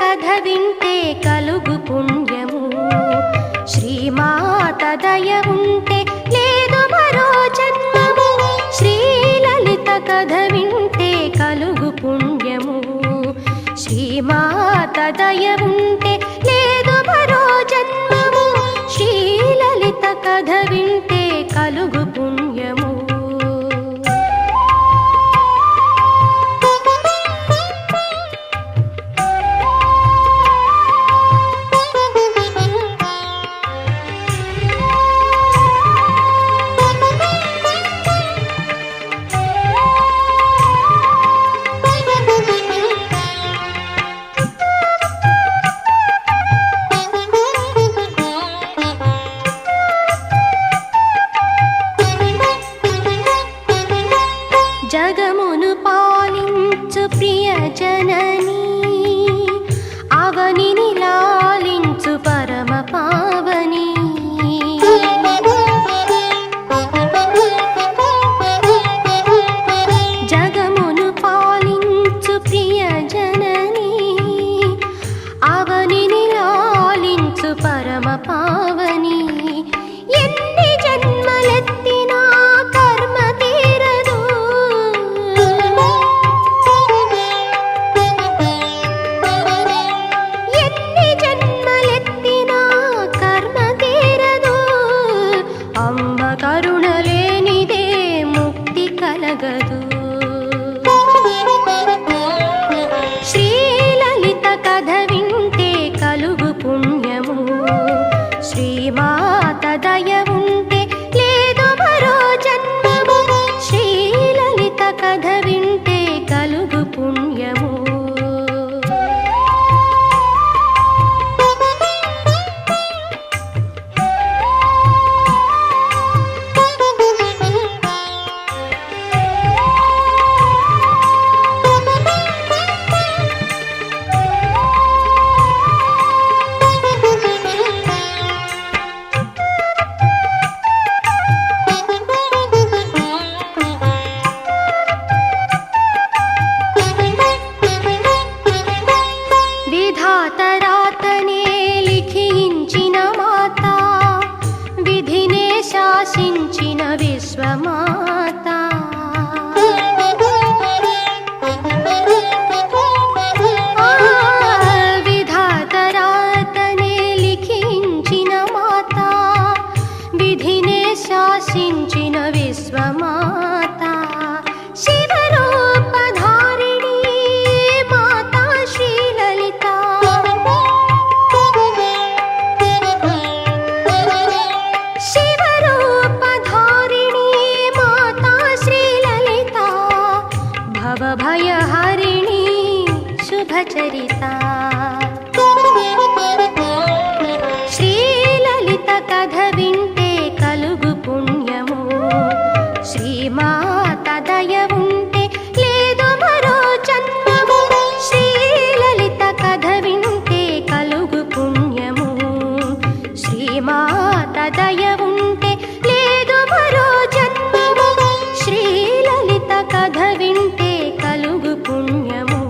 కథ వింటే కలుగు పుణ్యము. శ్రీమాత దయ ఉంటే లేదు మరో జన్మము. శ్రీలలిత కథ వింటే కలుగు పుణ్యము. శ్రీమాత దయ ఉంటే లేదు మరో జన్మము. శ్రీలలిత కథ వింటే కలుగు పుణ్యము. జగమును పాలించు ప్రియ జననీ, అవనిని లాలించు పరమ పావని. జగమును పాలించు ప్రియ జననీ, అవనిని లాలించు పరమ పావని. ఎన్ని జన్మలెత్తినా కర్మ తీరదు. ఎన్ని జన్మలెత్తినా కర్మ తీరదు. అమ్మ కరుణ లేనిదే ముక్తి కలగదు. శ్రీలలిత కథ వింటే కలుగు పుణ్యము. శ్రీమాత దయ ఉంటే లేదు మరో జన్మము. శ్రీలలిత కథ వింటే కలుగు పుణ్యము. విధాతరాతనే లిఖించిన మాత, విధినే శాసించిన విశ్వమాత. విధాతరాతనే లిఖించిన మాత, విధినే శాసించిన విశ్వమాత. శివరూపధారిణి మాతా శ్రీలలిత. శివరూపధారిణి మాతా శ్రీలలిత. భవభయహరిణి శుభచరిత. శ్రీలలిత కథ వింటే కలుగు పుణ్యము. శ్రీమాత దయ ఉంటే లేదు మరో జన్మము. శ్రీలలిత కథ వింటే కలుగు పుణ్యము. శ్రీమాత దయ ఉంటే లేదు మరో జన్మము. శ్రీలలిత కథ వింటే కలుగు పుణ్యము.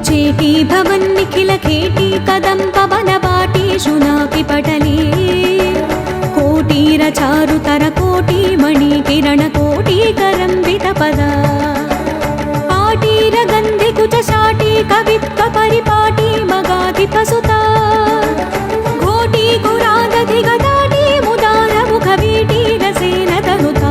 చేటీ భవన్ నిఖిల ఖేటీ కదంబ వనవాటీషు నాపి పటలే. కోటీర చారుతర కోటి మణి కిరణ కోటీకరంబిత పద. పాటీర గంధి కుచ శాటీ కవిత్వ పరిపాటి మగాది పసుత. ఘోటీ కురాదధి గదాటి ముదార ముఖ వీటి రసేన తనుత.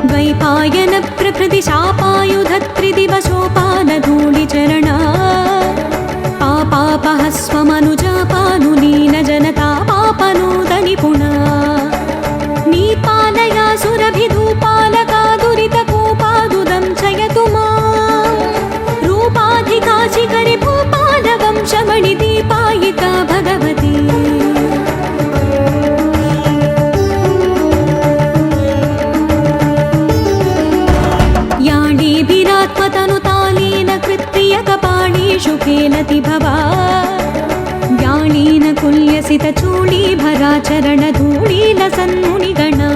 ద్వైపాయన ప్రకృతి శాపాయుధ త్రిదివశోపాన ధూళి చరణ. పాపాపహ స్వమనుజాపాను कैवल्यसितचूळीभराचरणधूळीलसन्मुनिगणा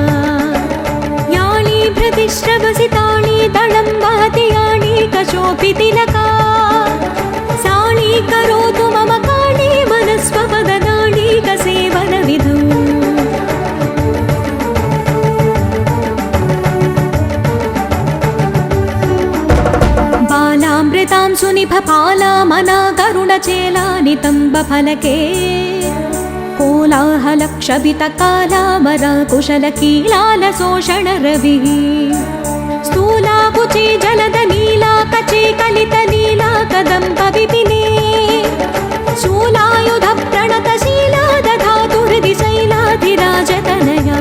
याळी भृतिश्रवसिताळी दलं वहति याळी कशोभितिलका साळी करोतु मम काळी मनस्वपदनाळी कसेवनविधौ बालामृतां सुनिभपालामना करुणचेला नितम्बफलके कोलाहलक्षभितकालामराकुशलकीलालशोषणरविः स्थूलाकुचे जलदनीला कचे कलितलीला कदम्बविपिने शूलायुधप्रणतशीला दधातु हृदि शैलाधिराजतनया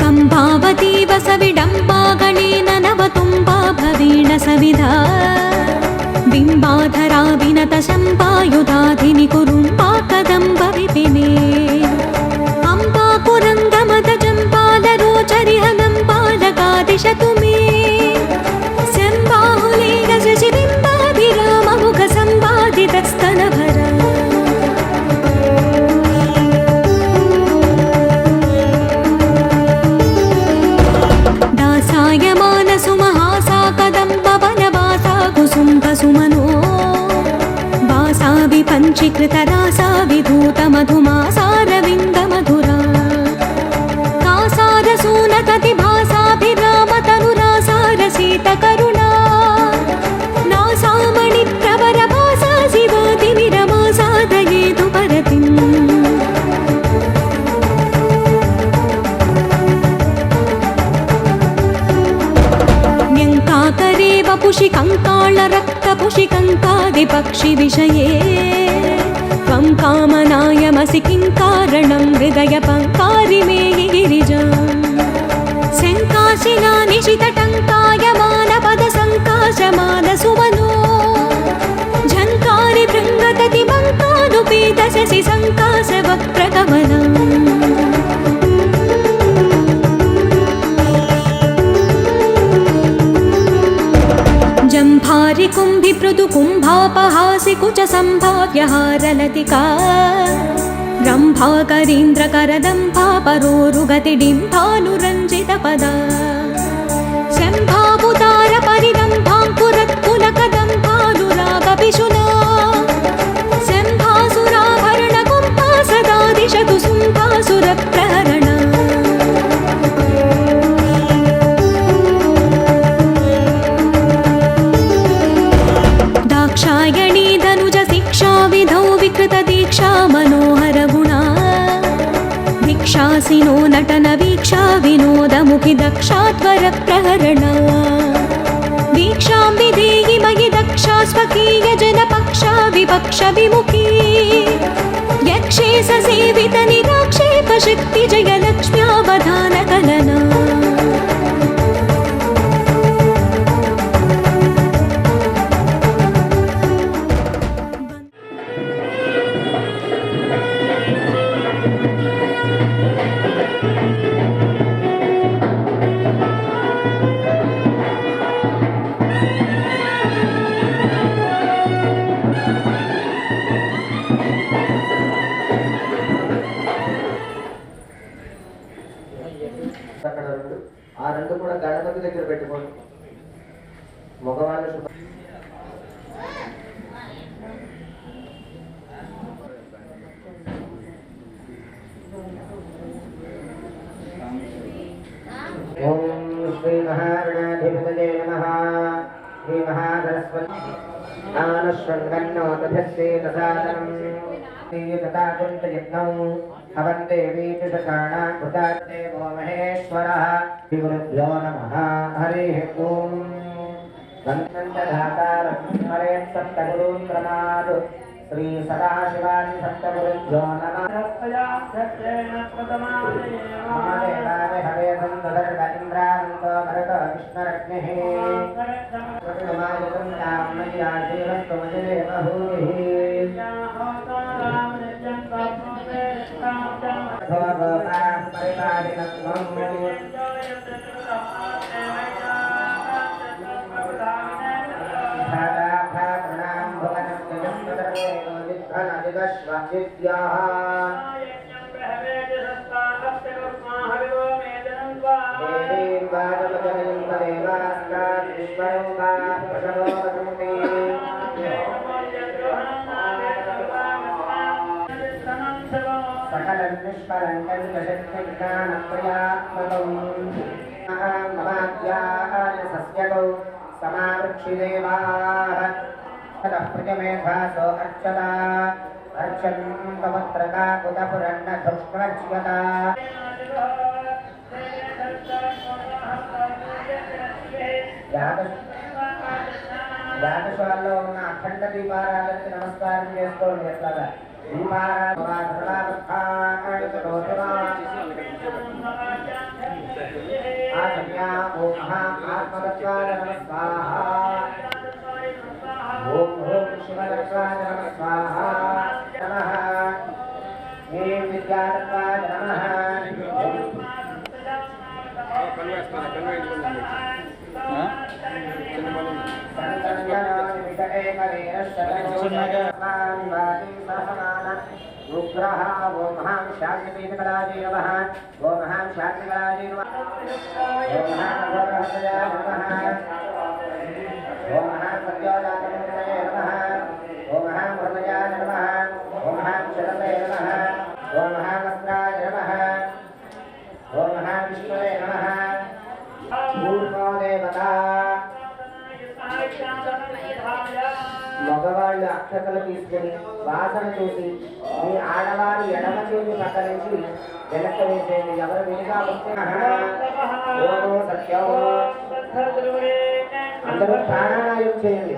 कम्भावती वसविडम्बा गणेन नवतुम्बा भवीण सविधा बिम्बाधरा विनतशम्पायुधाधिनि कुरुम्बा कदम्ब विपिने अम्बा कुरङ्गमदजम्पालरोचरिहलम्बालकादिशतु मे शम्बाहुले रजशिबिम्बाभिराममुखसम्बाधितस्तनभरा दासायमानसुमहासा कदम्बवनवासा कुसुम्भसुमनो वासा विपञ्चीकृतरासा विधूतमधुमासारविन्दमधुरा कासारसूनततिभासाभिरामतनुरासारसीतकरुणा नासामणिप्रवरभासा शिवातिविरमासा दयेतु परतिम् न्यङ्काकरे वपुषि कङ्काळरक्तपुषिकङ्कादिपक्षिविषये त्वं कामनायमसि किं कारणं हृदयपङ्कारि मे गिरिजाम् शङ्काशिला निशितटङ्कायमानपदसङ्काशमानसुमनो झङ्कारि भृङ्गततिमङ्कानुपेतशशि सङ्काशवक्त्रकमलम् जम्भारि कुम्भि पृथु कुम्भापहासि कुच सम्भाव्यहारलतिका रम्भा करीन्द्रकरदम्भा परोरुगतिडिम्भानुरञ्जितपदा शम्भाबुतार परिदम्भाङ्कुरत्कुलकदम्भानुरागपिशुना शम्भासुराभरणकुम्भा सदा दिशतु शुम्भासुरप्रहरणा दाक्षायणी धनुज शिक्षा विधौ विकृतदीक्षा मनोहरगुणा भिक्षासिनो नटन वीक्षा विनोदमुखि दक्षात्वरप्रहरणा वीक्षां विधेहि मयि दक्षा स्वकीयजनपक्षा विपक्षविमुखी यक्षे ससेवितनिराक्षेपशक्ति जयलक्ष्म्यावधानकलना ఆ రెండు కూడా గణపతి దగ్గర పెట్టుకోండి. మగవాళ్ళు ఓం శ్రీ మహాగణాధిపతయే నమః. శ్రీ మహాసరస్వతి ఆనశ్వన్నోతభస్యేతసాదనం తథా కుంతయజ్ఞం అవంతే వీతిసకాణా కృతాదేవో మహేశ్వరః. శ్రీగురుభ్యో నమః. హరి ఓం. దంతంతధాతారం స్మరేత్ సప్తగురూన్ ప్రణాతు. శ్రీ సదాశివాని సప్తగురుభ్యో నమః. మమదేవాయ హరే సందర్భ ఇంద్రానంతో భరత విష్ణురగ్నిః. ప్రతిమాయుతం తామయ్యాశీరస్తు మజిరేవ భూమిః. विद्याः देवीं वाजमजनयं तदेवास्तान् विश्वरूपा प्रसवो वसन्ति सकलं निष्कलङ्कं जशक्तिज्ञानप्रियात्मकम् महाद्याय सस्यगौ समावृक्षिदेवाः ततः प्रजमेधासो अर्चता अर्चन्तवत्रका कुतपुरन्नधुष्वच्यता యాగశాలలో ఉన్న అఖండ దీపారాధనకి నమస్కారం చేసుకోండి. ఎట్లాగా ఆత్మతత్వాయ నమః స్వాహా ఓం ఓం శివతత్వాయ నమః స్వాహా నమః ఓం విద్యాతత్వాయ నమః उग्रः ओम हां शांतिपीठकलाजे नमः ओम हां शांतिकलाजे नमः ओम हां वरहतया नमः ओम हां सत्योजातमूर्तये नमः ओम हां ब्रह्मजाय नमः ओम हां शरवे नमः ओम हां वस्त्राय नमः ओम हां विष्णवे नमः पूर्णो देवता మగవాళ్ళు అక్షతలు తీసుకుని వాసన చూసి మీ ఆడవారు ఎడమ చేతి పక్క నుంచి వెనక్కి వేసేది. ఎవరు వినిగా వస్తే సత్యం అందరూ ప్రాణాయామం చేయండి.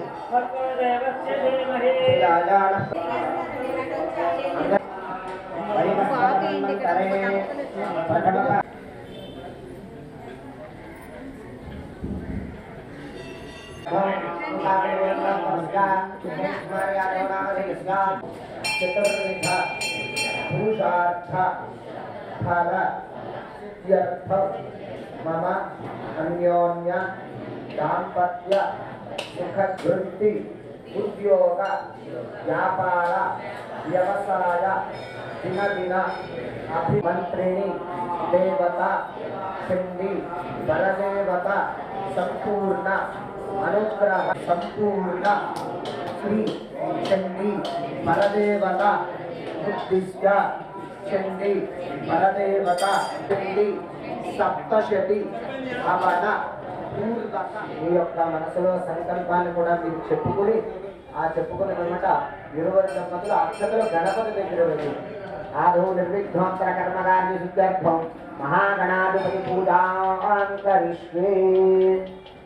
పురుషార్థ ఫల ఇత్యర్థ మమ అన్యోన్య దాంపత్య సుఖవృత్తి ఉద్యోగ వ్యాపార వ్యవసాయ దినదిన అభిమంత్రిణి దేవత చండి బలదేవత సంపూర్ణ అనుగ్రహ సంపూర్ణ శ్రీ చండి పరదేవత ఉద్దిశ్య చండి పరదేవత చండి సప్తశతి అవన పూర్వక. మీ యొక్క మనసులో సంకల్పాన్ని కూడా మీరు చెప్పుకుని ఆ చెప్పుకున్న వెంట ఇరువురు దంపతులు అక్షతలు గణపతి దగ్గర వెళ్ళి ఆదో నిర్విఘ్నోత్తర కర్మకార్య సిద్ధ్యర్థం మహాగణాధిపతి పూజాం కరిష్యే.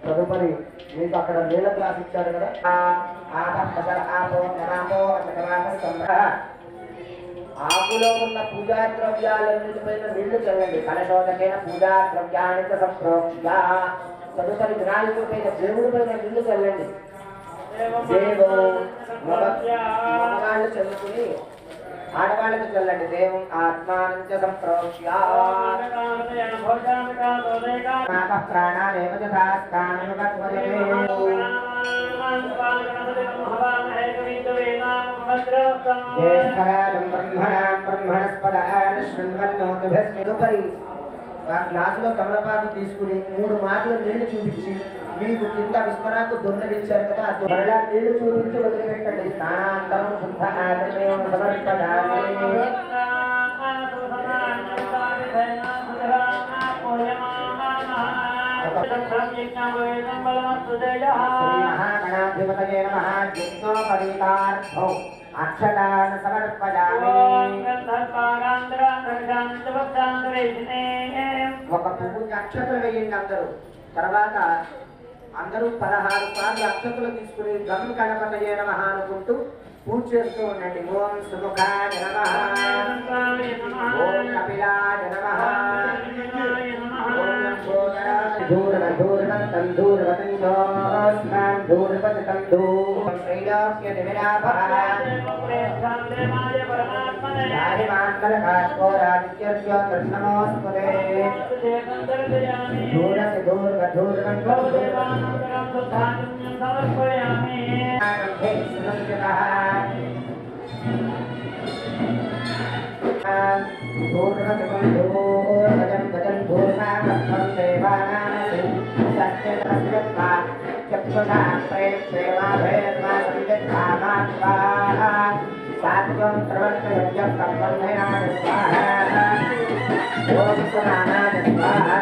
తదుపరి మీకు అక్కడ నీళ్ళ గ్లాస్ ఇచ్చారు కదా, ఆకులో ఉన్న పూజా ద్రవ్యాలన్నిటిపైన నీళ్లు చల్లండి. కలశోదకైన పూజా ద్రవ్యాన్ని సంప్రోక్ష. తదుపరి వినాయకుడి పైన దేవుడి పైన నీళ్లు చల్లండి. దేవో మగవాళ్ళు చల్లుకుని ఆడవాళ్ళకి చల్లండి. దేవం ఆత్మానంచ సంప్రోక్ష ప్రాణానేవ గ్లాసులో తమలపాకు తీసుకుని 3 మాటలు నీళ్లు చూపించి మీకు కింద విస్మరాకు దొన్నదిచ్చారు కదా, మరలా నీళ్లు చూపించి వదిలిపెట్టండి. స్నానాంతరం శుద్ధ ఆచమయం సమర్పయామి. మహాగణాధిపతయే నమః. యజ్ఞోపవీతార్థం అక్షతాన్ సమర్పయామి. ఒక పువ్వుకి అక్షతలు వేయండి అందరూ. తర్వాత అందరూ 16 సార్లు అక్షతలు తీసుకుని గమ్ గణపతయే నమః అనుకుంటూ పూజ చేస్తూ ఉండండి. ఓం సుముఖాయ నమః, ఓం కపిలాయ నమః, ఓం ధూర్వతం ధూర్వతందోస్మాన్ ధూర్వతం ధూం శ్రీలోక్య నివినాభః రాహిమాన్మలకాత్మో రాజిత్యస్యో కృష్ణమోస్తుతే ధూరసి ధూర్వధూర్వం సమర్పయామి. धूर्णजं गजं धूर्णामस्तं देवानामसि सत्यतस्यत्वा चक्षुषा प्रेक्षेवाभेर्वा संविद्धामात्वा सात्वं प्रवर्तयज्ञं तत्वन्धयाय स्वाहा ॐ समानाय स्वाहा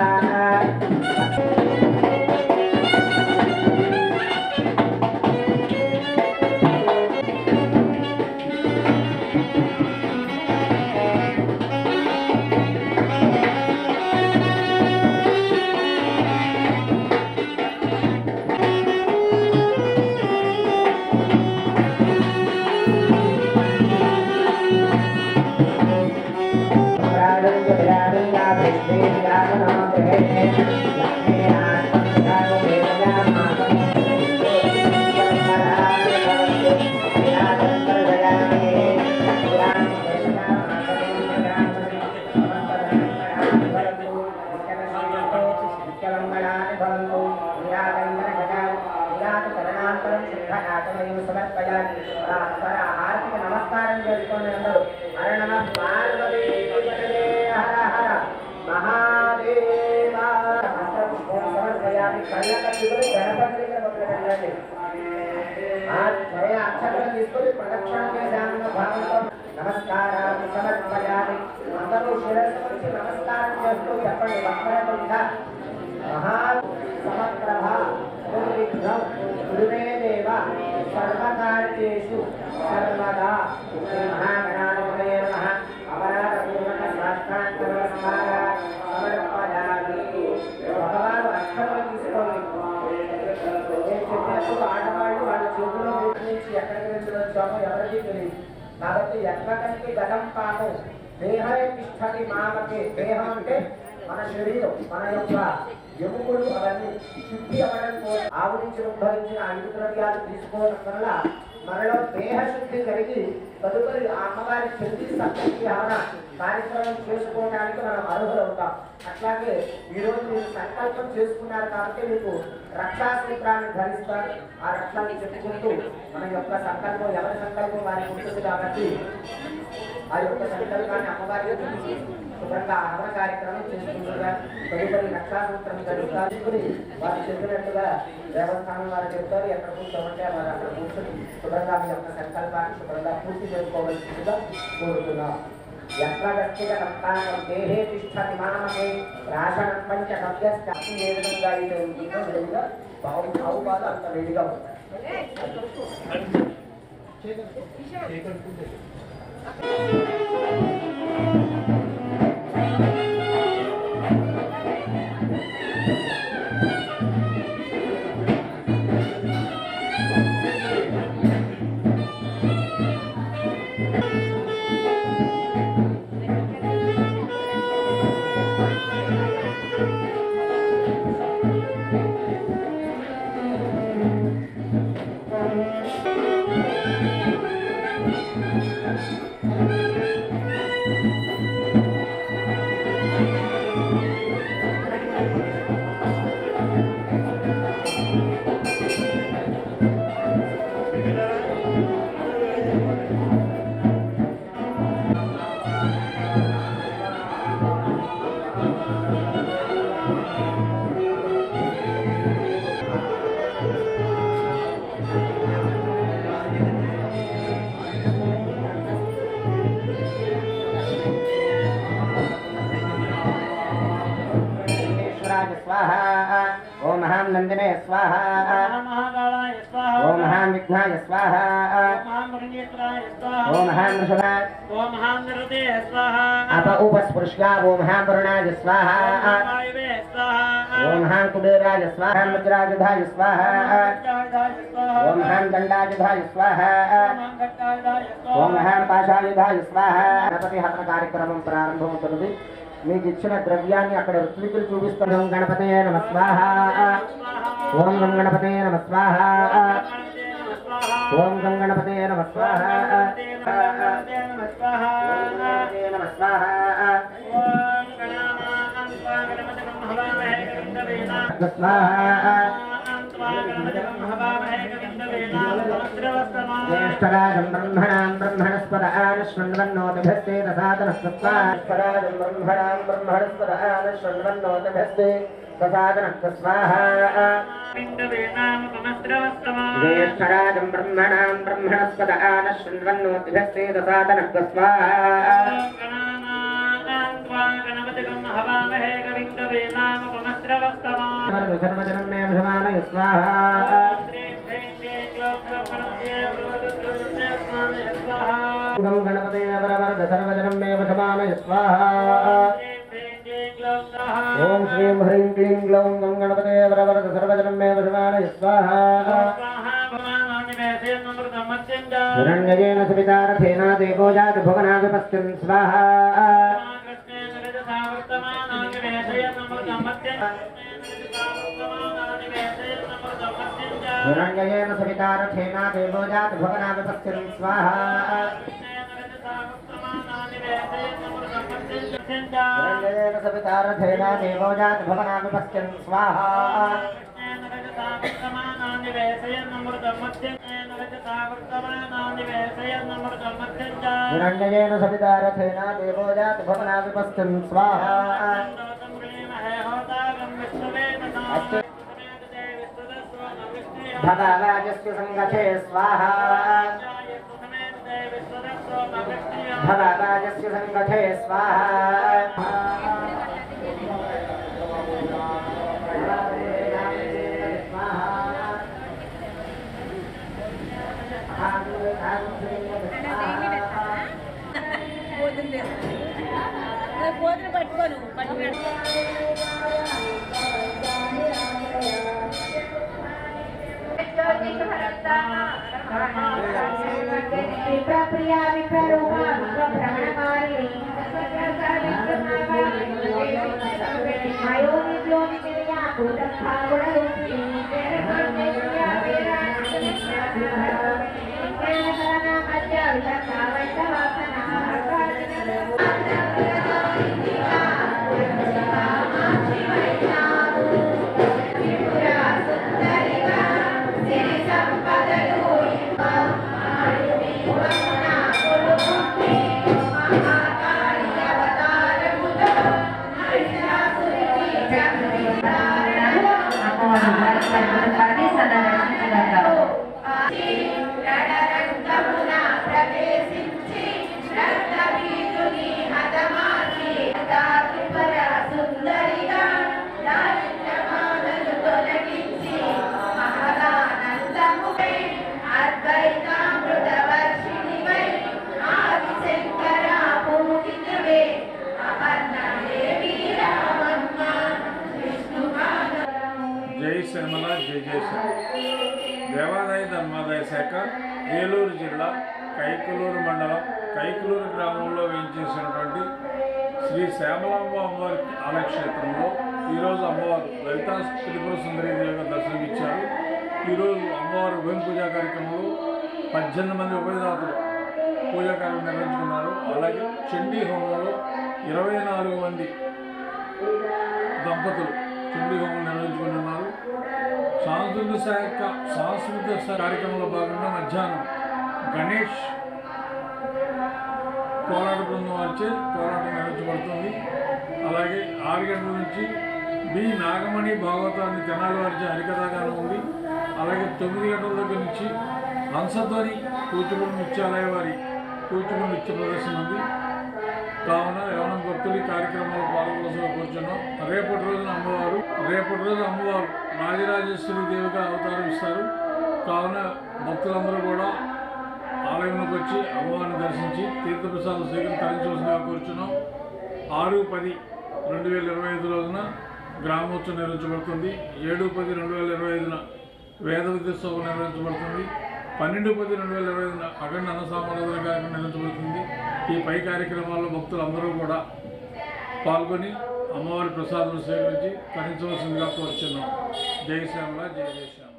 నమస్కారం చేసుకోండి అందరూ హర నమ పార్వతీ హర హర మహాదేవ సమర్పయామి కళ్ళకట్టుకుని గణపతి దగ్గర మొదలుపెట్టండి అక్షరం తీసుకొని ప్రదక్షిణ చేశామన్న భావంతో నమస్కారాన్ని సమర్పయామి అందరూ శిరస్సు నుంచి నమస్కారం చేస్తూ చెప్పండి వక్రతుండ మహా సమప్రభ నిర్విఘ్నం గురుమే దేవ సర్వకార్యేషు సర్వదా శ్రీ మహాగణాధిపతయే నమః అపరాధపూర్వక సాష్టాంగ నమస్కార సమర్పయామి భగవాను అక్షరం తీసుకోండి నేను చెప్పినప్పుడు ఆడవాళ్ళు వాళ్ళ చేతుల్లో నుంచి ఎక్కడికి వెళ్ళి వచ్చామో ఎవరికీ తెలియదు కాబట్టి ఎక్కడికి గతం పాము దేహే తిష్టతి మామకే దేహం అంటే మన శరీరం మన యొక్క ఎముకలు అవన్నీ శుద్ధి అవ్వడం కోసం ఆవు నుంచి ఉద్భవించిన 5 ద్రవ్యాలు తీసుకోవడం వల్ల మనలో దేహ శుద్ధి కలిగి తదుపరి అమ్మవారి శక్తి సప్తశక్తి హవన కార్యక్రమం చేసుకోవడానికి మనం అర్హులవుతాం. అట్లాగే ఈరోజు మీరు సంకల్పం చేసుకున్నారు కాబట్టి మీకు రక్షాసూత్రాన్ని ధరిస్తారు. ఆ రక్షాన్ని చెప్పుకుంటూ మన యొక్క సంకల్పం ఎవరి సంకల్పం వారికి ఉంటుంది కాబట్టి ఆ యొక్క సంకల్పాన్ని అమ్మవారికి శుభ్రంగా హవన కార్యక్రమం చేసుకుంటుగా తదుపరి రక్షాసూత్రం జరుగుతారు. వారు చెప్పినట్టుగా దేవస్థానం వారు చెప్తారు, ఎక్కడ కూర్చోమంటే వారు అక్కడ కూర్చొని శుభ్రంగా మీ యొక్క సంకల్పాన్ని శుభ్రంగా పూర్తి చేసుకోవాల్సిందిగా కోరుతున్నాం. ఎక్కడ వ్యక్తిగతం దేహే తిష్టతి మానమే రాశనం పంచ కవ్యస్తి ఏ విధంగా అయితే ఉంటుందో వేడిగా బాగుబాలు అంత వేడిగా ఉంటుంది. ओम महाम नंदिने स्वाहा ओम महाम विघ्नाय स्वाहा ओम महाम ऋषभाय अप उपस्पृश्या ओम महाम वरुणाय स्वाहा ओम महाम कुबेराय स्वाहा मुद्रायुधाय स्वाहा ओम महाम दंडायुधाय स्वाहा ओम महाम पाशायुधाय स्वाहा गणपति हवन कार्यक्रमం ప్రారంభమవుతుంది. మీకు ఇచ్చిన ద్రవ్యాన్ని అక్కడ ఋత్వికులు చూపిస్తాను. గణపతయే నమః స్వాహ. ఓం గం గణపతయే నమః స్వాహ. ఓం గం గణపతయే నమః స్వాహ. ज्येष्ठराजं ब्रह्मणां ब्रह्मणस्पद आनश्वन्वन्नोतिभस्ते दसादनः कृत्वा ज्येष्ठराजं ब्रह्मणां ब्रह्मणस्पद आनश्वन्वन्नोतिभस्ते दसादनः स्वाहा ज्येष्ठराजं ब्रह्मणां ब्रह्मणस्पद आनश्वन्वन्नोतिभस्ते दसादनः स्वाहा सर्वजनं मे भ्रमाणय स्वाहा गं गणपते वरवरद सर्वजनं मे भ्रमाणय स्वाहा ॐ श्रीं ह्रीं क्लीं ग्लौं गं गणपते वरवरद सर्वजनं मे भ्रमाणय स्वाहा हिरण्यजेन सवितारथेन देवो जात भुवनाभिपस्तिं स्वाहा हिरण्यजेन सवितारथेन देवो जात भुवनाभिपस्तिं स्वाहा हिरण्यजेन सवितारथेन देवो जात भुवनाभिपस्तिं स्वाहा हिरण्यजेन सवितारथेन देवो जात भुवनाभिपस्तिं स्वाहा भगवाजस्य संगते स्वाहा भगवाजस्य संगते स्वाहा పోతులు పట్టుకోను పట్టుకు విప్రప్రియా విప్రరూపా విప్రభ్రమణకారిణి అయోనిద్యోని క్రియా కూటస్థాగుణరూపిణి జై శ్యామల జై జయశ్యామ దేవాదాయ ధర్మాదాయ శాఖ ఏలూరు జిల్లా కైకలూరు మండలం కైకలూరు గ్రామంలో వేయించేసినటువంటి శ్రీ శ్యామలాంబ అమ్మవారి ఆలయక్షేత్రంలో ఈరోజు అమ్మవారు లలితా త్రిపుర సుందరీదేవిగా దర్శనమిచ్చారు. ఈరోజు అమ్మవారు ఉభయం పూజా కార్యక్రమంలో 18 మంది ఉభయదాతలు పూజా కార్యక్రమం నిర్వహించుకున్నారు. అలాగే చండీ హోమంలో 24 మంది దంపతులు చండీ హోమం నిర్వహించుకుంటున్నారు. సాంస్కృతిక కార్యక్రమంలో భాగంగా మధ్యాహ్నం గణేష్ కోలాట బృందం వారిచే కోలాటం నిర్వహించబడుతుంది. అలాగే 6 గంటల నుంచి బి నాగమణి భాగవతాన్ని తెనాలి వారిచే హరికథాగానం ఉంది. అలాగే 9 గంటల దగ్గర నుంచి హంసధ్వని కూచిపూడి నృత్యాలయ వారి కూచిపూడి నృత్య ప్రదర్శన ఉంది. కావున ఎవరైనా భక్తులు ఈ కార్యక్రమంలో పాల్గొనవలసిగా కూర్చున్నాం. రేపటి రోజు అమ్మవారు రాజరాజేశ్వరి దేవిగా అవతారం ఇస్తారు. కావున భక్తులందరూ కూడా ఆలయంలోకి వచ్చి అమ్మవారిని దర్శించి తీర్థప్రసాదం తరించవలసిగా కూర్చున్నాం. 6/10/2025 రోజున గ్రామోత్సవం నిర్వహించబడుతుంది. 7/10/2025 వేద విద్యోత్సవం నిర్వహించబడుతుంది. 12/10/2025 అఖండ అన్నసామరాధన కార్యక్రమం నిర్వహించబడుతుంది. ఈ పై కార్యక్రమాల్లో భక్తులందరూ కూడా పాల్గొని అమ్మవారి ప్రసాదం స్వీకరించి తరించవలసిందిగా కోరుచున్నాం. జై శ్యామల జై జై శ్యామల.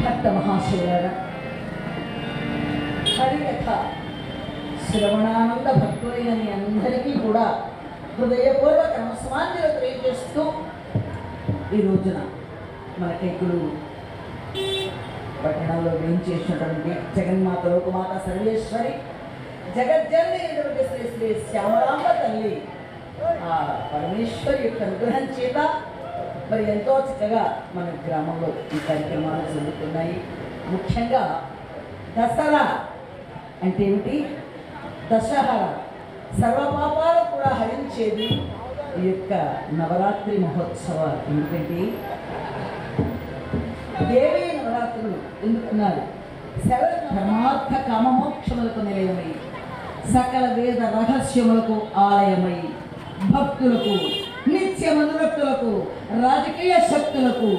భక్త మహాశివులారా హరికథ శ్రవణానంద భక్తుల భక్తులైన మీ అందరికీ కూడా హృదయపూర్వక నమస్కారాలు తెలియజేస్తూ ఈ రోజున మనకి పట్టణంలో వేయించేసినటువంటి జగన్మాత లోకమాత సర్వేశ్వరి జగజ్జనని అయినటువంటి శ్రీ శ్రీ శ్యామలాంబ తల్లి ఆ పరమేశ్వరి యొక్క అనుగ్రహం చేత మరి ఎంతో చక్కగా మన గ్రామంలో ఈ కార్యక్రమాలు జరుగుతున్నాయి. ముఖ్యంగా దసరా అంటే ఏమిటి? దశహర సర్వపాపాలు కూడా హరించేది ఈ యొక్క నవరాత్రి మహోత్సవాలు. ఎందుకంటే దేవీ నవరాత్రులు ఎందుకున్నారు? సర్వ ధర్మార్థ కామమోక్షములకు నిలయమై సకల వేద రహస్యములకు ఆలయమై భక్తులకు నిత్య మనురక్తులకు రాజకీయ శక్తులకు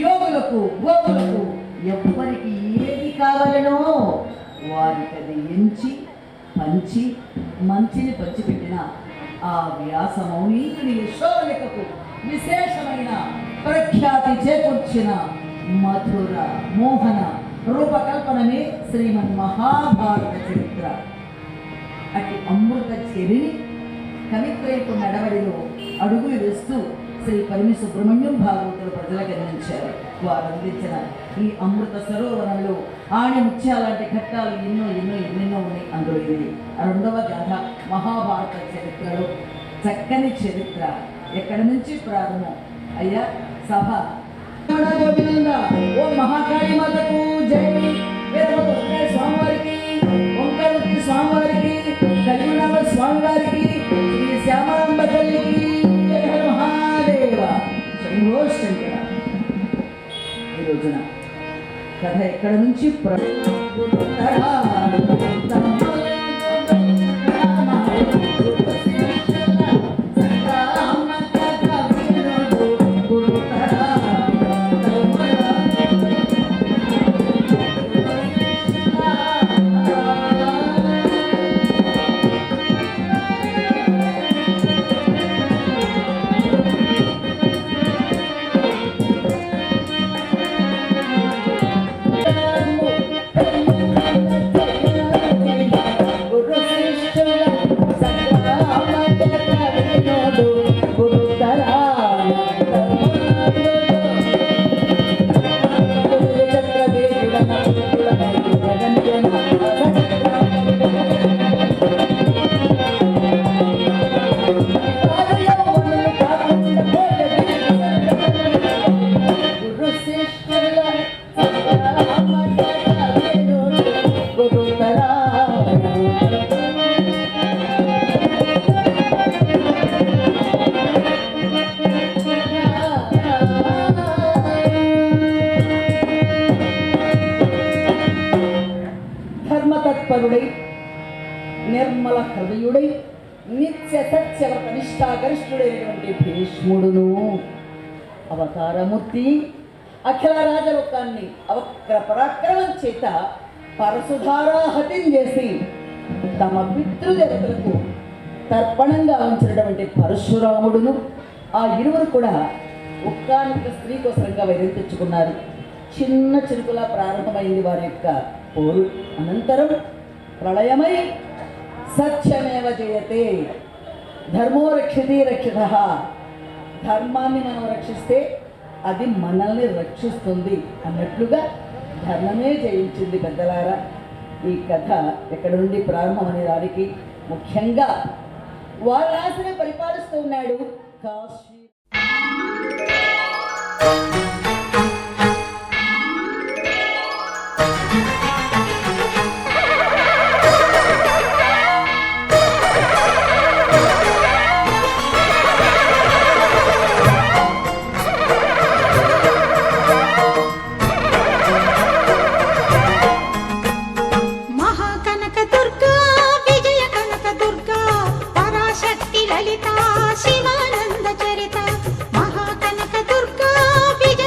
యోగులకు భోగులకు ఎవ్వరికి ఏది కావాలనో వారికి అది ఎంచి పంచి మంచిని పంచిపెట్టిన ఆ వ్యాస మౌనీకుని యశోలేఖకు విశేషమైన ప్రఖ్యాతి చేకూర్చిన మధుర మోహన రూపకల్పనమే శ్రీమన్ మహాభారత చరిత్ర. అటు అమృత చెరిని కవిత్రేపు నడవడిలో అడుగులు వేస్తూ శ్రీ పరిమి సుబ్రహ్మణ్యం భాగవతులు ప్రజలకు అందించారు. వారు అందించిన ఈ అమృత సరోవరంలో ఆణి ముత్యాలంటి ఘట్టాలు ఎన్నెన్నో ఉన్నాయి. అందులో ఇది రెండవ గాథ. మహాభారత చరిత్రలో చక్కని చరిత్ర ఎక్కడి నుంచి ప్రారంభం. అయ్యా సభ ఓ మహాకాళి మాతకు జై, వేదవతి స్వామివారికి, ఓంకారవతి స్వామివారికి, కలిమనామ స్వామివారికి, శ్రీ శ్యామాంబ తల్లికి మహాదేవ శంభో శంకర. ఈ రోజున కథ ఎక్కడి నుంచి ధర్మతత్పరుడై నిర్మల హృదయుడై నిత్య సత్యవ్రత నిష్ఠాగరిష్ఠుడైనటువంటి భీష్ముడును అవతారమూర్తి అఖిల రాజలోకాన్ని అవక్ర పరాక్రమం చేత పరశుధారాహతిని చేసి తమ పితృదేవతలకు తర్పణంగా ఉంచినటువంటి పరశురాముడును ఆ ఇరువురు కూడా ఒక్కానొక్క స్త్రీ కోసంగా వైరం తెచ్చుకున్నారు. చిన్న చిరుకులా ప్రారంభమైంది వారి యొక్క పోరు. అనంతరం ప్రళయమై సత్యమేవ జయతే, ధర్మో రక్షితే రక్షితః. ధర్మాన్ని మనం రక్షిస్తే అది మనల్ని రక్షిస్తుంది అన్నట్లుగా ధర్మమే జయించింది. పెద్దలారా, ఈ కథ ఎక్కడి నుండి ప్రారంభం అనే దానికి ముఖ్యంగా వారణాసిని పరిపాలిస్తూ ఉన్నాడు కాశీ. శివానంద చరిత మహాకనక దుర్గా విజయ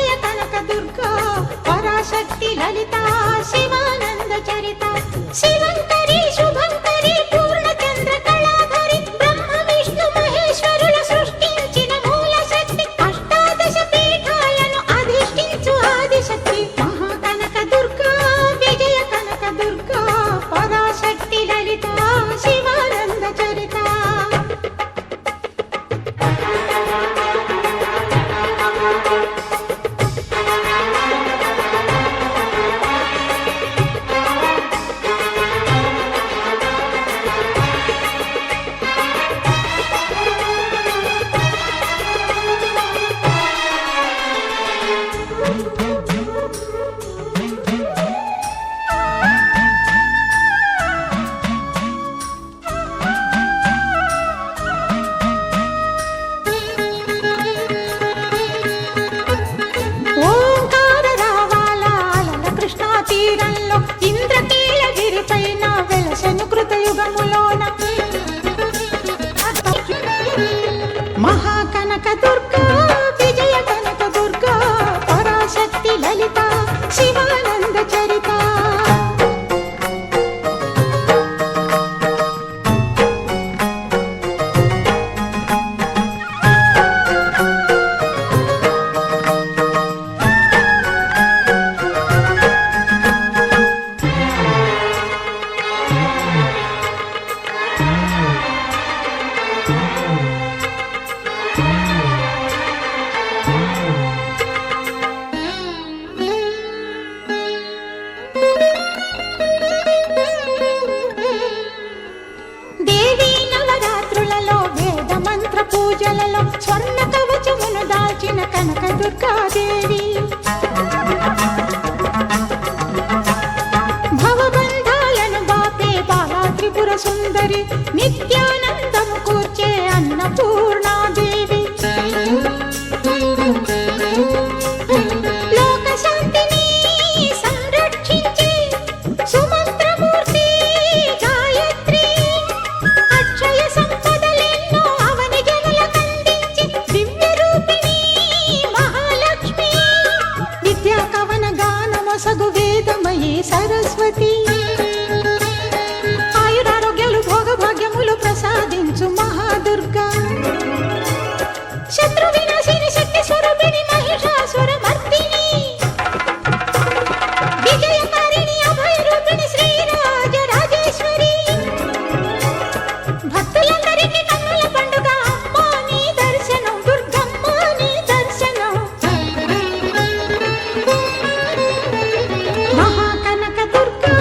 దుర్గాదేవి భవబంధాలను బాపే బాలా త్రిపుర సుందరి నిత్యానందము కూర్చే అన్నపూర్ణాదేవి లోక శాంతిని సంరక్షించే సుమంత్రమూర్తి గాయత్రి అక్షయ సంపదలెన్నో అవని జనులకందించి దివ్య రూపిణి మహాలక్ష్మి విద్యా కవన గానమొసగు వేదమయీ సరస్వతి ఆయురారోగ్యాలు భోగభాగ్యములు ప్రసాదించు మహాదుర్గా శత్రు వినాశిని శక్తి స్వరూపిణి మహిషాసుర మర్దిని విజయకారిణి అభయ రూపిణి శ్రీరాజ రాజేశ్వరి భక్తులందరికీ కన్నుల పండుగ అమ్మా నీ దర్శనం దుర్గమ్మ నీ దర్శనం మహాకనక దుర్గా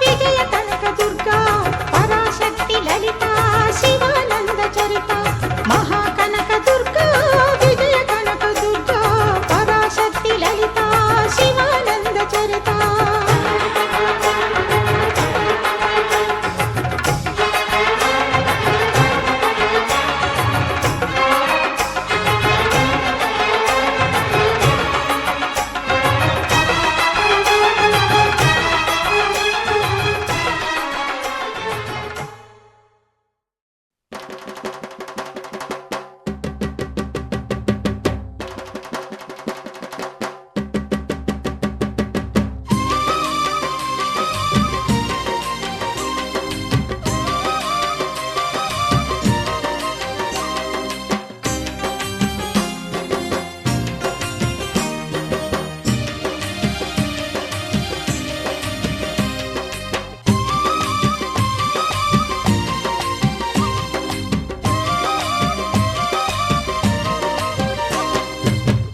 విజయ కనక దుర్గా పరాశక్తి లలిత శివానంద చరిత మహాకనక దుర్గా విజయ కనక దుర్గా పరాశక్తి లలిత శివానంద చరిత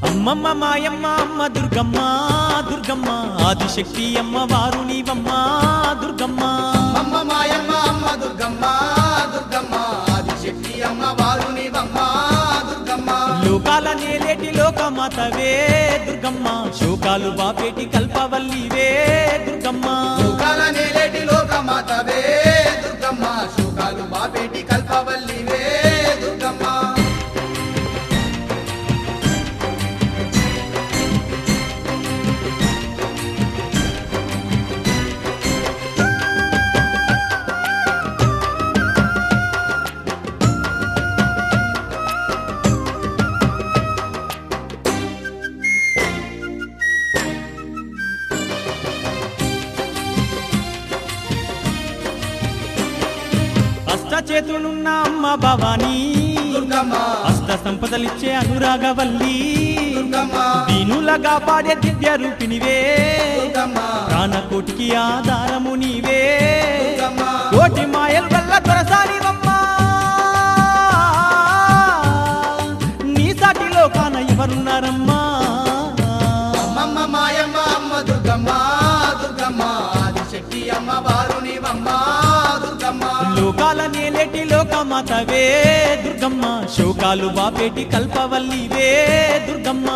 అమ్మమ్మ మాయమ్మ అమ్మ దుర్గమ్మ దుర్గమ్మ ఆదిశక్తి అమ్మ వారు నీవమ్మ దుర్గమ్మ అమ్మ మాయమ్మ అమ్మ దుర్గమ్మ దుర్గమ్మ ఆదిశక్తి అమ్మ వారు నీవమ్మ దుర్గమ్మ లోకాల నేలేటి లోకమాతవే దుర్గమ్మ శోకాలు బాపేటి కల్పవల్లివే దుర్గమ్మ లోకాల నేలేటి లోకమాతవే దుర్గమ్మ శోకాలు బాపేటి కల్పవల్లివే దుర్గమ్మ చేతులున్న అమ్మ భవానీ దుర్గమ్మ అష్ట సంపదలిచ్చే అనురాగవల్లి దుర్గమ్మ దీనులగా పాడే దివ్య రూపినివే దుర్గమ్మ ప్రాణకోటికి ఆధారము నీవే దుర్గమ్మ కోటి మాయల వల్ల దొరసానివమ్మా నీ సాటిలో కాన ఎవరున్నారమ్మా అమ్మమ్మ మాయమ్మ అమ్మ దుర్గమ్మ దుర్గమ్మ ఆదిశక్తి అమ్మ వారు నీవమ్మ దుర్గమ్మ లోకాల నేలేటి లోకమాతవే దుర్గమ్మ శోకాలు బాపేటి కల్పవల్లివే దుర్గమ్మ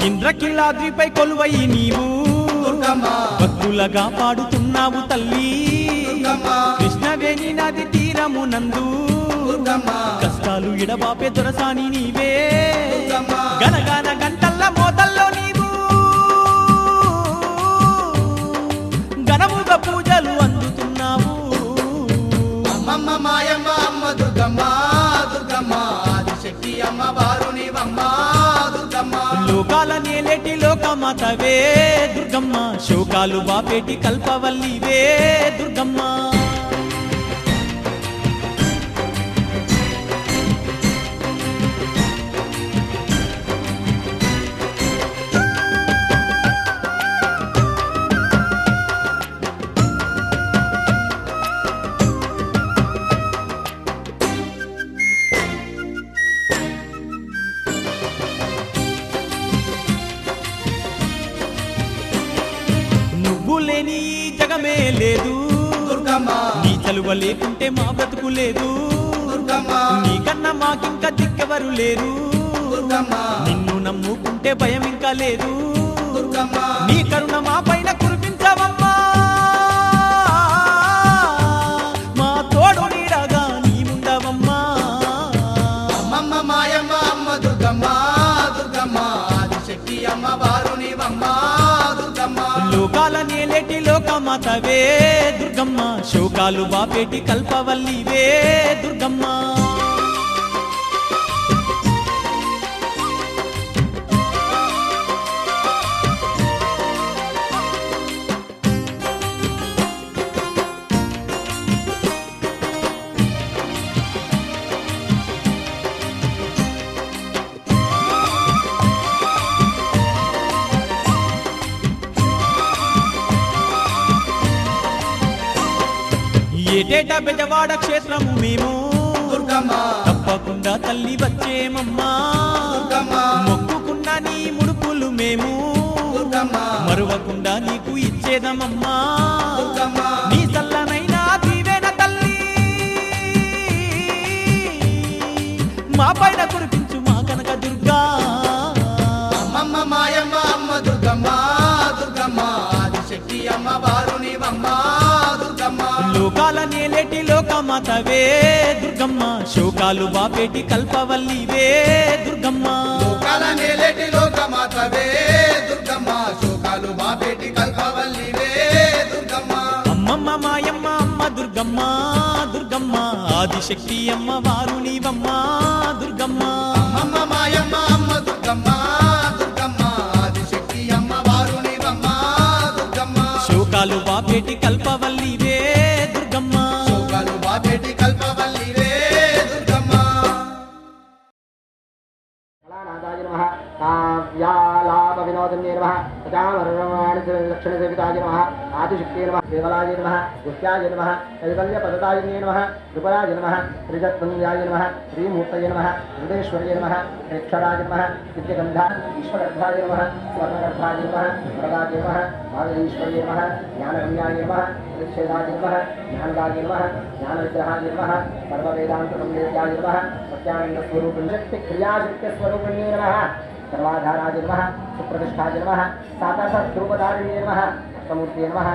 ఇంద్రకిలాద్రిపై కొలువై నీవు దుర్గమ్మ భక్తులగా పాడుతున్నావు తల్లి దుర్గమ్మ కృష్ణవేణి నది తీరమునందు దుర్గమ్మ కష్టాలు ఇడబాపే దొరసాని నీవే దుర్గమ్మ గనగాన గంటల్ల మోతల్లో నీవు ఘనముగా పూజలు అందుతున్నావు అమ్మమ్మ మాయమ్మ అమ్మ దుర్గమ్మ దుర్గమ్మ ఆదిశక్తి అమ్మ వారు నీవమ్మ దుర్గమ్మ లోకాల నేలేటి లోకమాతవే దుర్గమ్మ శోకాలు బాపేటి కల్పవల్లివే దుర్గమ్మ లేని ఈ జగమే లేదు దుర్గమ్మ నీ చలువ లేకుంటే మా బ్రతుకు లేదు దుర్గమ్మ నీకన్నా మాకింకా దిక్కెవరు లేరు దుర్గమ్మ నిన్ను నమ్ముకుంటే భయం ఇంకా లేదు దుర్గమ్మ నీ కరుణ మా పైన కురిపించవమ్మా మా తోడు నీడగా నీవుండవమ్మా అమ్మమ్మ మాయమ్మ అమ్మ దుర్గమ్మ దుర్గమ్మ ఆదిశక్తి అమ్మ వారు నీవమ్మ దుర్గమ్మ లోకాల నేలేటి లోకమాతవే దుర్గమ్మ శోకాలు బాపేటి కల్పవల్లివే దుర్గమ్మ ఏటేటా బెజవాడ క్షేత్రము మేము దుర్గమ్మ తప్పకుండా తల్లి వచ్చేమమ్మా దుర్గమ్మ మొక్కుకున్న నీ ముడుపులు మేము దుర్గమ్మ మరువకుండా నీకు ఇచ్చేదమమ్మా దుర్గమ్మ నీ చల్లనైనా దీవెన తల్లి మా పైన కురిపించు మా కనక దుర్గా అమ్మమ్మ మాయమ్మ అమ్మ దుర్గమ్మ దుర్గమ్మ ఆదిశక్తి అమ్మ వారు నీవమ్మ దుర్గమ్మ లోకాల నేలేటి లోకమాతవే దుర్గమ్మ శోకాలు బాపేటి కల్పవల్లివే దుర్గమ్మ లోకాల నేలేటి లోకమాతవే దుర్గమ్మ శోకాలు బాపేటి కల్పవల్లివే దుర్గమ్మ అమ్మమ్మ మాయమ్మ అమ్మ దుర్గమ్మ దుర్గమ్మ ఆదిశక్తి అమ్మ వారు నీవమ్మ దుర్గమ్మ అమ్మమ్మ మాయమ్మ అమ్మ దుర్గమ్మ దుర్గమ్మ ఆదిశక్తి అమ్మ వారు నీవమ్మ దుర్గమ్మ శోకాలు బాపేటి కల్పవల్లివే దుర్గమ్మ శోకాలు బాపేటి కల్పవల్లివే దుర్గమ్మ కళానాథాయ నమః కావ్యాలాప వినోదన్యే నమః ప్రజామరణవాణి లక్షణసేవితాయ నమః ఆదిశక్తియే నమః కేవలాయ నమః గుహ్యాయ నమః కైవల్యపదదాయ నమః కృపయాయ నమః త్రిజత్వంగాయ నమః శ్రీమూర్తయే నమః హృదేశ్వర్యే నమః ప్రేక్షరాయ నమః విద్యగంధ ఈశ్వరగర్భాయ నమః స్వర్ణగర్భాయ నమః వరదాయ నమః భాగీశ్వర్యే నమః జ్ఞానగమ్యాయ నమః పరిచ్ఛేదాయ నమః జ్ఞానదాయ నమః జ్ఞానవిగ్రహాయ నమః సర్వవేదాంతసంవేద్యాయ నమః సత్యానందస్వరూపిణి శక్తి క్రియాశక్తిస్వరూపిణ్యే నమః सर्वाधाराय नमः सुप्रतिष्ठाय नमः सातसद्रूपधारिण्ये नमः अष्टमूर्तये नमः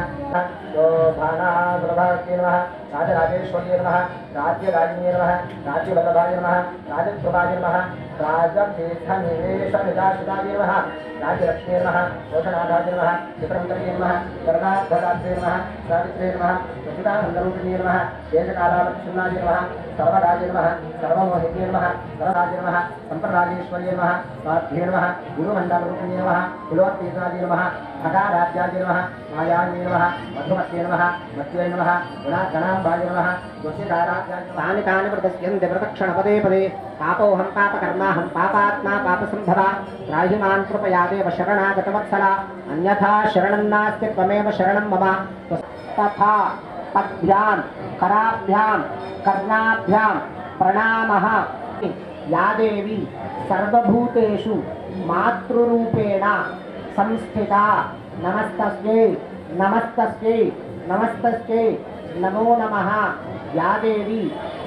शोभानाप्रभास्ये नमः राजराजेश्वर्ये नमः राज्यराजिन्ये नमः राज्यवल्लभाय नमः राजप्रभाय नमः राजतीर्थनिवेशनिदाशिताय नमः राज्यलक्ष्म्ये नमः रोषणाधाय नमः चित्रन्तर्ये नमः वरदाभ्यदात्रे नमः सावित्रे नमः सचिदानन्दरूपिण्ये नमः देशकालावच्छिन्नाय नमः सर्वराजे नमः सर्वमोहिन्ये नमः वरदाय नमः सम्प्रदायेश्वर्ये नमः स्वाध्ये नमः गुरुमण्डलरूपिण्ये नमः कुलोत्तेजाय नमः खगाराज्याय नमः मायान्ये नमः मधुमत्ये नमः मत्ये नमः गुणागणाम्बाय नमः योषिदाराज्याय नमः तानि तानि प्रदस्यन्ते प्रदक्षिणपदे पदे पापोऽहं पापकर्माहं पापात्मा पापसम्भवा त्राहि मां कृपया देव शरणागतवत्सला अन्यथा शरणं नास्ति त्वमेव शरणं मम तथा पद्भ्यां कराभ्यां कर्णाभ्यां प्रणामः या देवी सर्वभूतेषु मातृरूपेण संस्थिता नमस्तस्यै नमस्तस्यै नमस्तस्यै नमो नमः या देवी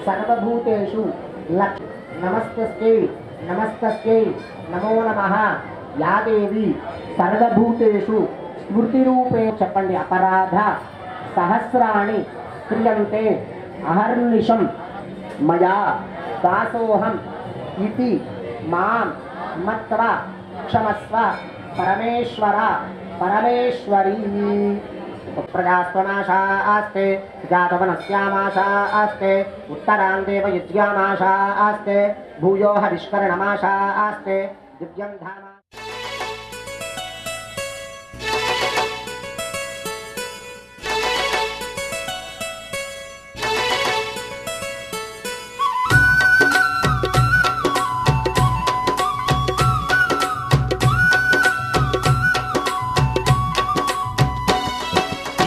सर्वभूतेषु नमस्तस्यै नमस्तस्यै नमो नमः या देवी सर्वभूतेषु स्मृतिरूपे చెప్పండి अपराध सहस्राणि क्रियन्ते अहर्निशं मया दासोऽहम् इति मां मत्वा क्षमस्व परमेश्वर परमेश्वरी प्रजास्त्वमाशा आस्ते जातवनस्यामाशा आस्ते उत्तरान्देव युज्यामाशा आस्ते भूयो हरिष्करणमाशा आस्ते दिव्यं धाम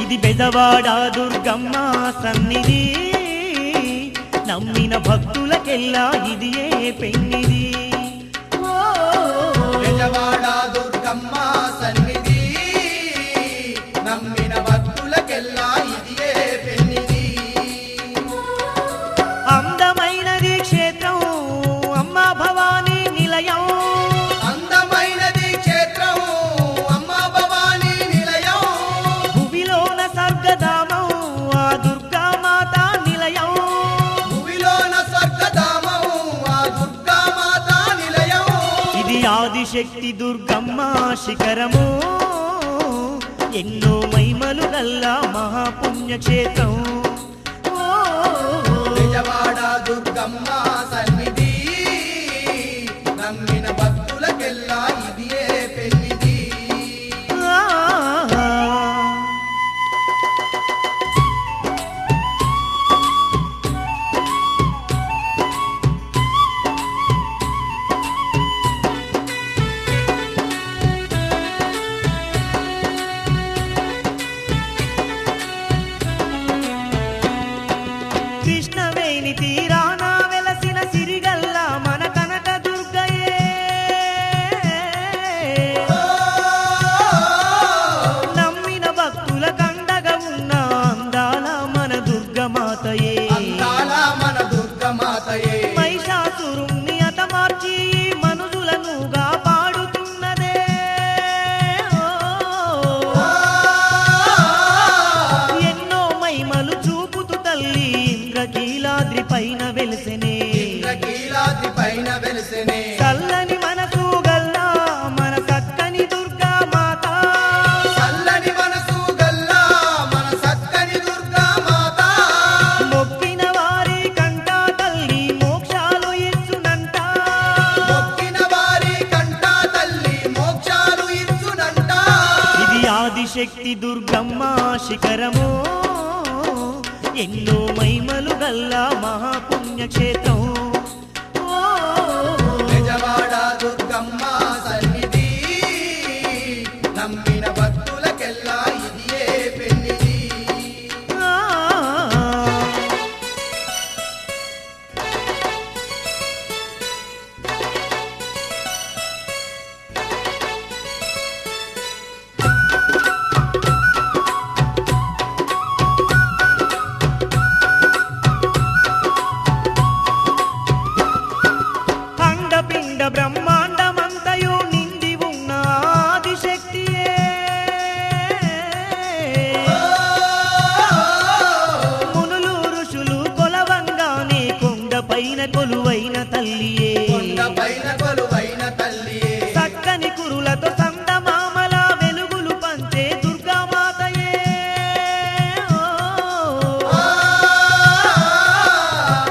ఇది బెజవాడ దుర్గమ్మ సన్నిధి నమ్మిన భక్తులకెల్లా ఇది ఏ పెన్నిది బెజవాడ దుర్గమ్మ సన్నిధి నమ్మిన భక్తులకెల్లా ఆదిశక్తి దుర్గమ్మ శిఖరము ఎన్నో మహిమలు గల్లా మహాపుణ్యక్షేత్రం విజయవాడ దుర్గమ్మ సన్నిధి నమ్మిన భక్తులకెల్లా ఇదియే పెన్నిధి కృష్ణవేణి తీరాన వెలసిన సిరిగల్ల మన కనక దుర్గయే నమ్మిన భక్తుల కండగా ఉన్న అందాల మన దుర్గమాతయే అందాల మన దుర్గమాతయే మహిషాసురుణ్ణి హతమార్చి మనుజులనుగా పాడుతున్నదే ఎన్నో మహిమలు చూపుతూ తల్లి ఇంద్రకీలాద్రి పైన వెలిసెనే ఇంద్రకీలాద్రి పైన వెలిసెనే చల్లని మనసు గల్లా మన చక్కని దుర్గా మాత చల్లని మనసు గల్లా మన సక్కని దుర్గా మాత మొక్కిన వారి కంట తల్లి మోక్షాలు ఇచ్చునంట మొక్కిన వారి కంట తల్లి మోక్షాలు ఇచ్చునంట ఇది ఆదిశక్తి దుర్గమ్మ శిఖరము ఎన్నో మహిమలు గల్లా మహాపుణ్యక్షేత్రం విజయవాడ దుర్గమ్మ సన్నిధి నమ్మిన భక్తులకెల్లా ఇదియే పెన్నిధి అండపిండ బ్రహ్మాండమంతయు నిండి ఉన్న ఆదిశక్తియే మునులు ఋషులు కొలవంగానే కొండపైన కొలువైన తల్లియే కొండపైన కొలువైన తల్లియే చక్కని కురులతో సందమామల వెలుగులు పంచే దుర్గామాతయే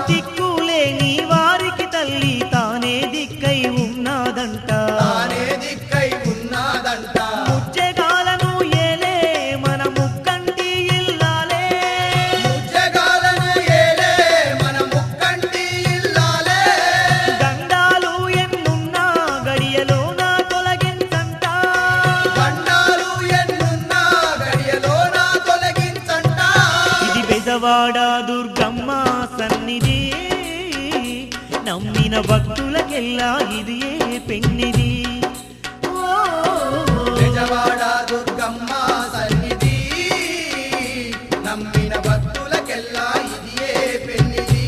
దిక్కులేని వారికి తల్లి తానే దిక్కై ఉన్నాదంట తానే దిక్కై ఉన్నాదంట ముజ్జగాలను ఏలే మన ముక్కంటి ఇల్లాలే జగాలను ఏలే మన ముక్కంటి ఇల్లాలే గండాలు ఎన్నున్నా గడియలోన తొలగించంట దండాలు ఎన్నున్నా గడియలోన తొలగించంట ఇది బెజవాడ దుర్గమ్మ సన్నిధి నమ్మిన భక్తులకెల్లా ఇది ఏ పెన్నిది విజయవాడ దుర్గమ్మ సన్నిధి నమ్మిన భక్తులకెల్లా ఇదియే పెన్నిధి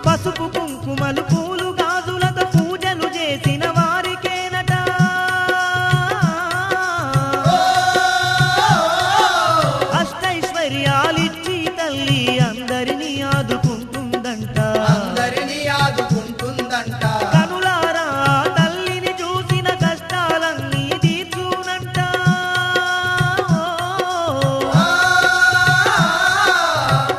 పసుపు కుంకుమలు పూలు గాజులతో పూజలు చేసిన వారికేనట అష్టైశ్వర్యాలిచ్చి తల్లి అందరినీ ఆదుకుంటుందంట అందరినీ ఆదుకుంటుందంట కనులారా తల్లిని చూసిన కష్టాలన్నీ తీర్చునంట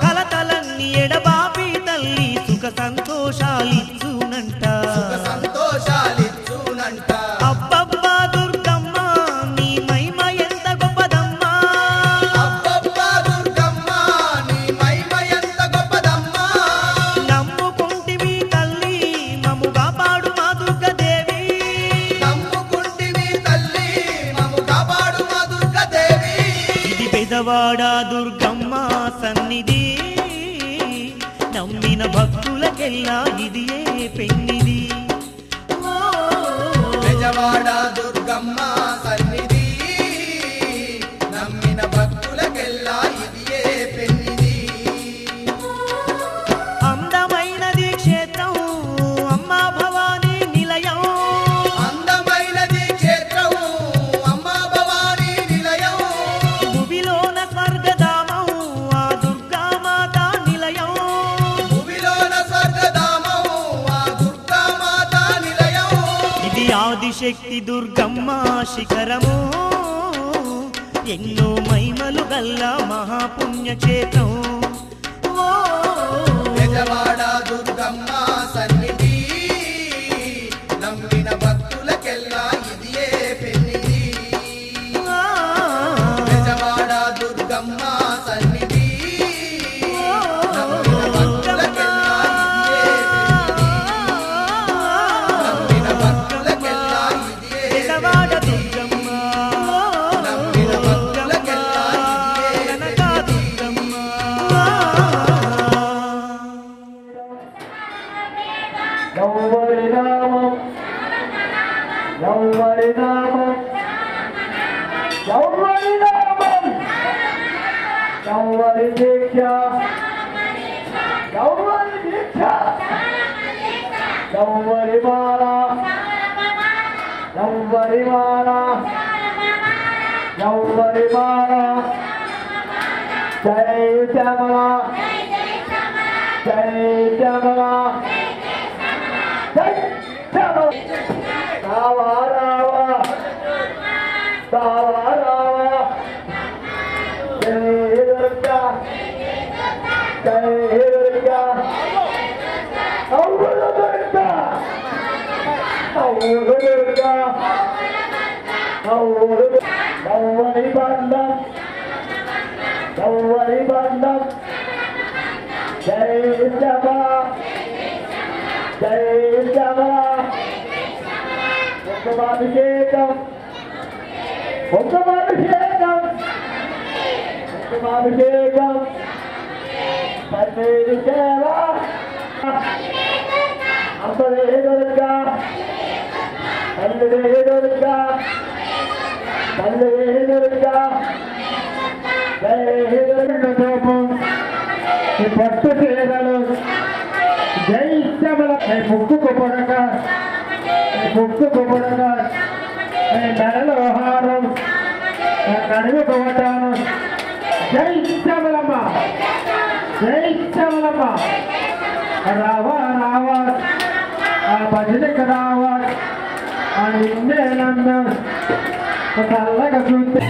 కలతలన్నీ ఎడబాపి తల్లి సుఖ సంతోషాలిచ్చునంట సంతోషాలిచ్చునంట అబ్బబ్బా దుర్గమ్మ నీ మహిమ ఎంత గొప్పదమ్మా అబ్బబ్బా దుర్గమ్మ నీ మహిమ ఎంత గొప్పదమ్మా నమ్ముకుంటివి తల్లి మము కాపాడు మా దుర్గదేవి నమ్ముకుంటివి తల్లి మమ్ము కాపాడు మా దుర్గదేవి ఇది పెదవాడ దుర్గమ్మ సన్నిధి నమ్మిన భక్తులకెల్లా ఇది ఏ పెన్నిది విజయవాడ దుర్గమ్మ సన్నిధి నమ్మిన భక్తులకెల్లా ఇదియే పెన్నిధి ఆదిశక్తి దుర్గమ్మ శిఖరము ఎన్నో మహిమలు గల్ల మహాపుణ్యక్షేత్రం ఓ బెజవాడ దుర్గమ్మ సన్నిధి నమ్మిన భక్తులకెల్లా ఇదియే పెన్నిధి బెజవాడ దుర్గమ్మ సన్నిధి నమ్మిన భక్తులకెల్లా ఇదియే బెజవాడ దుర్గమ్మ నమ్మిన భక్తులకెల్లా కనకా దుర్గమ్మ యౌవరి నామం యౌవరి నామం యౌవరి నామం యౌవరి దీక్ష యౌవరి దీక్ష యౌవరి మాల యౌవరి మాల యౌవరి మాల జై శ్యామల జై శ్యామల జై శ్యామల రావా రావా రావా రావా జై దుర్గా జై దుర్గా అవును దుర్గా అవును దుర్గా అవును యౌవరి బంధం యౌవరి బంధం జై శ్యామల జై శ్యామల కుంకుమాభిషేకం కుంకుమాభిషేకం కుంకుమాభిషేకం పన్నీరు సేవ అంబరే దుర్గా తల్లిదే దుర్గా తల్లిదే దుర్గా జై దుర్గం ఈ పట్టు చీరలు జై శ్యామల ముక్కుకు పొడక ముక్కుకు పొడక మెడలో హారం కడుగుకు వడ్డాను జై శ్యామలమ్మ జై శ్యామలమ్మ రావా రావా ఆ భజనకు రావా ఆ నిన్నే నన్ను చల్లగా చూస్తే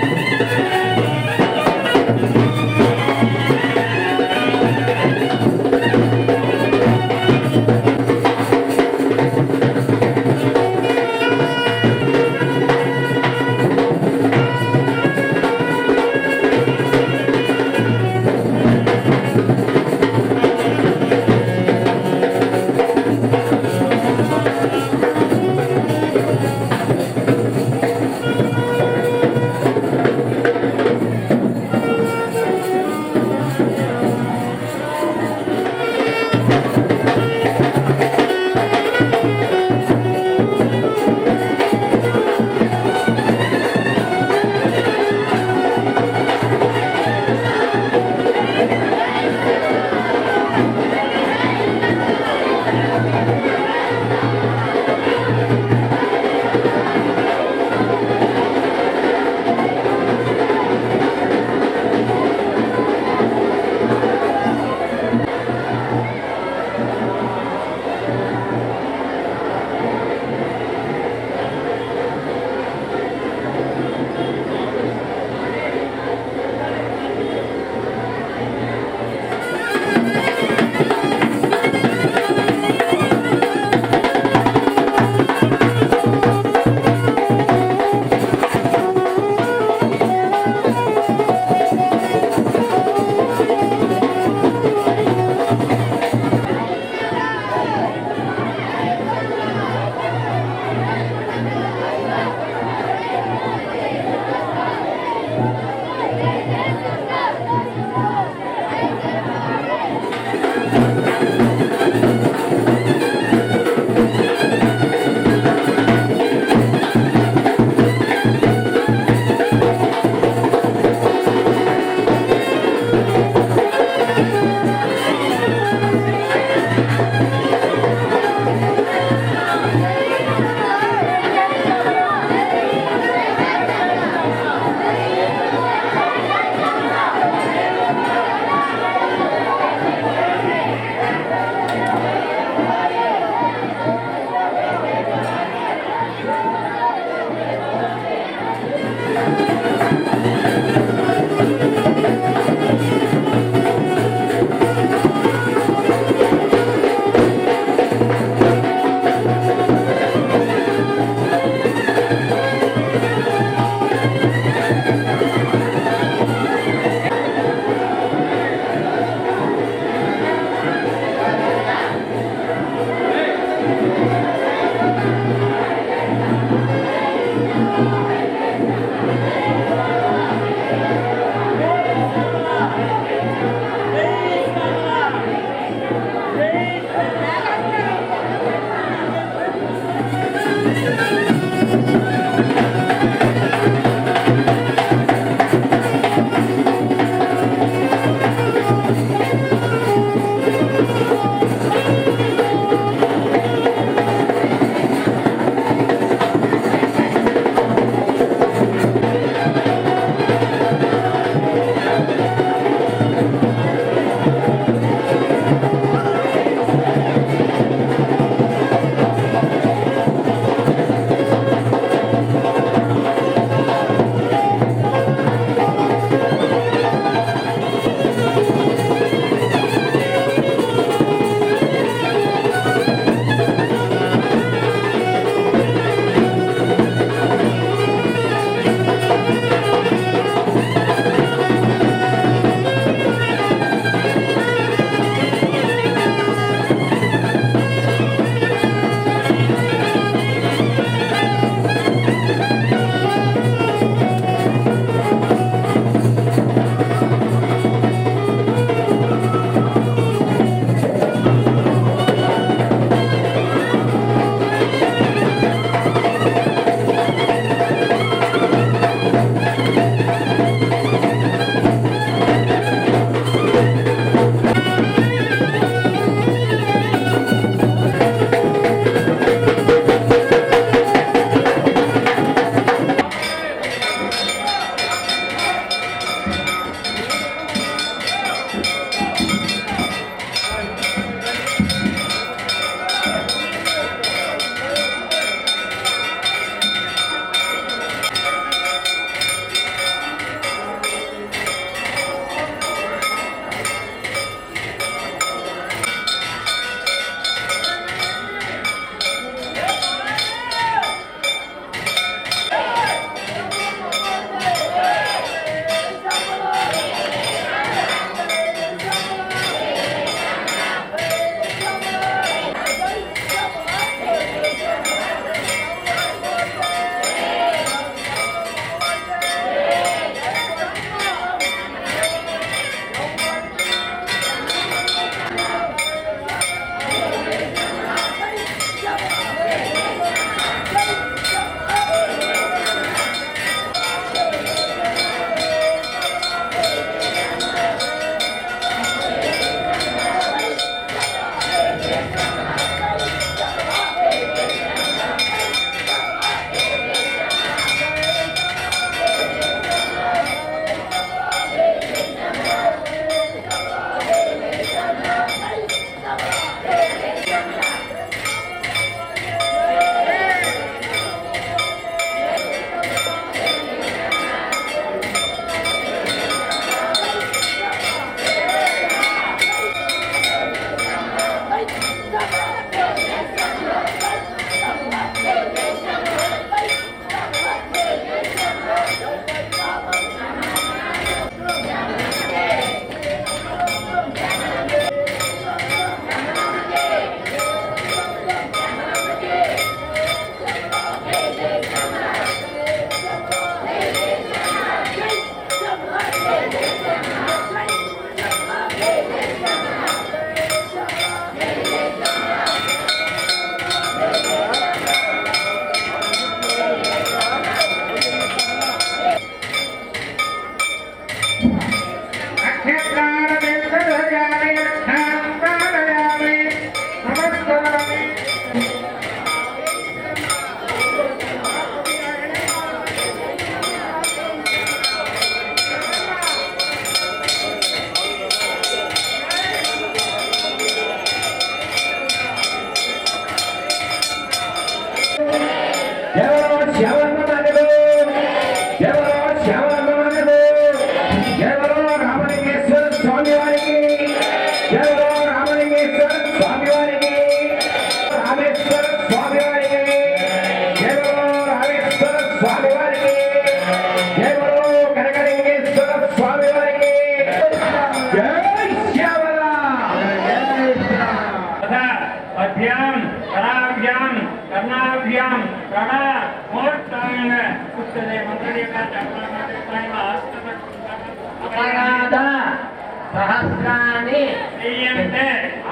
सहस्राणि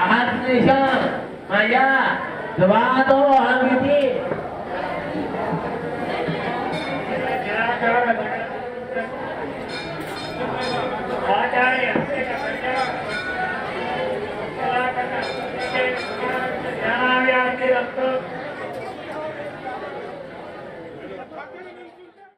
अहर्निशं मया द्वादो अहमिति